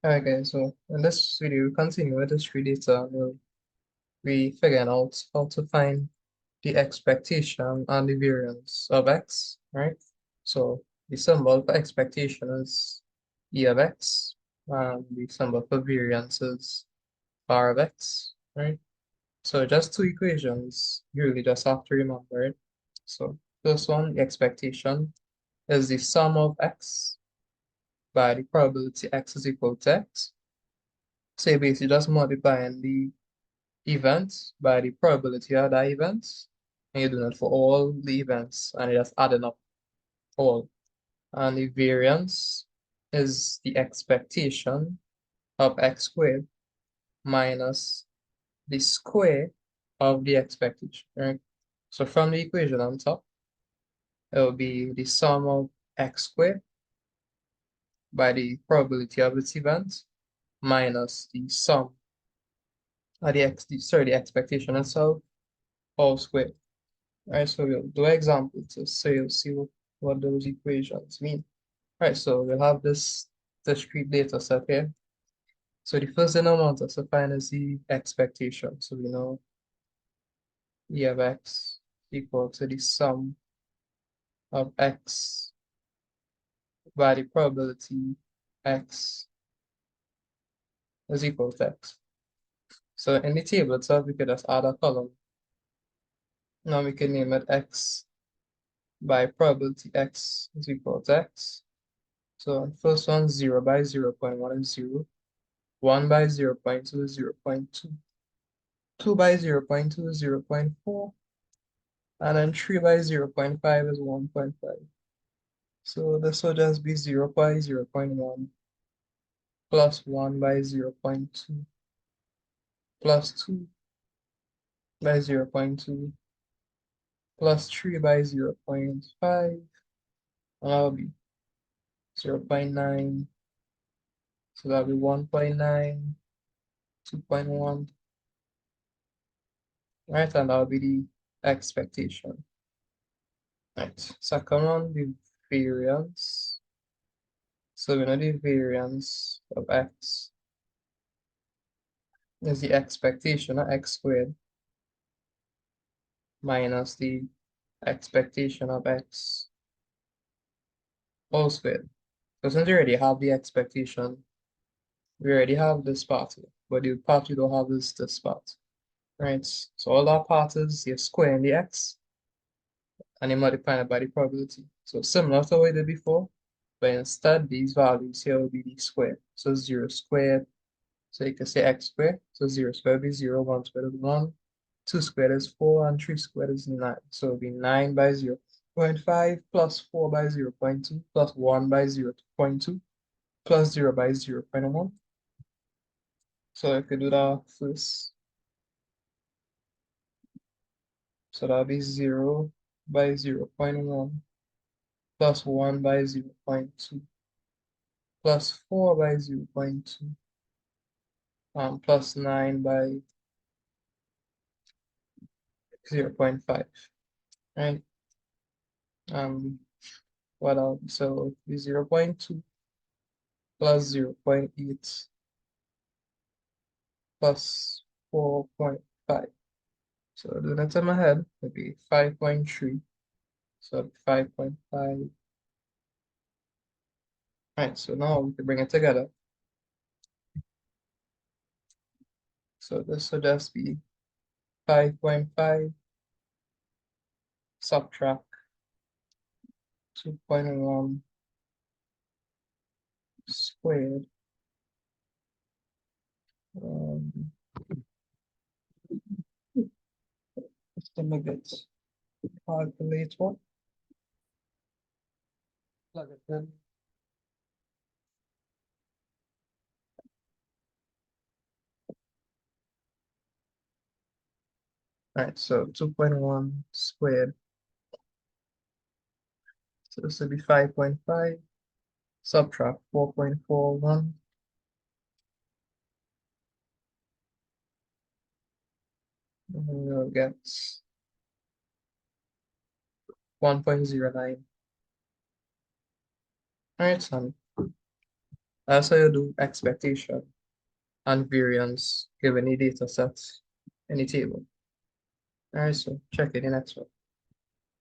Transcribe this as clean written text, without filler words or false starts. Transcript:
Alright guys, so in this video we continue with this tree data and we'll be figuring out how to find the expectation and the variance of x, right? So the symbol for expectation is e of x and the symbol for variance is bar of x, right? So just two equations you really just have to remember it. So first one, the expectation is the sum of x by the probability x is equal to x. So you're basically just multiplying the events by the probability of that events, and you're doing it for all the events, and you're just adding up all. And the variance is the expectation of x squared minus the square of the expectation, right? So from the equation on top, it will be the sum of x squared by the probability of its event minus the sum of the expectation itself all squared. Right, so we'll do an example to so you'll see what those equations mean. Right, so we'll have this discrete data set here. So the first thing I want us to find is the expectation. So we know E of x equal to the sum of x by the probability x is equal to x. So in the table itself, we could just add a column. Now we can name it x by probability x is equal to x. So first one, 0 by 0.1 is 0. 1 by 0.2 is 0.2. 2 by 0.2 is 0.4. And then 3 by 0.5 is 1.5. So this will just be 0 by 0.1 plus 1 by 0.2 plus 2 by 0.2 plus 3 by 0.5. And that'll be 0.9. So that'll be 1.9, 2.1. Right, and that'll be the expectation. Right, second one, the variance. So we know the variance of x is the expectation of x squared minus the expectation of x all squared. So since we already have the expectation, we already have this part here, but the part we don't have is this part. Right, so all that part is you're squaring the x and you're multiplying it by the probability. So similar to what we did before, but instead these values here will be the square. So 0 squared. So you can say x squared. So 0 squared will be 0, 1 squared is 1, 2 squared is 4, and 3 squared is 9. So it'll be 9 by 0.5 plus 4 by 0.2 plus 1 by 0.2 plus 0 by 0.1. So I could do that first. So that'll be 0 by 0.1 plus 1 by 0.2 plus 4 by 0.2 plus 9 by 0.5, right? What else? So 0.2 plus 0.8 plus 4.5. So doing it in my head would be 5.3. So 5.5. Right, so now we can bring it together. So this would just be 5.5 subtract 2.1 squared. Um, Let's make it calculator. Plug it in. Right, so 2.1 squared. So this would be 5.5 subtract 4.41. And we'll get 1.09. All right, son. That's how you do expectation and variance given a data set in a table. All right, so check it in next one.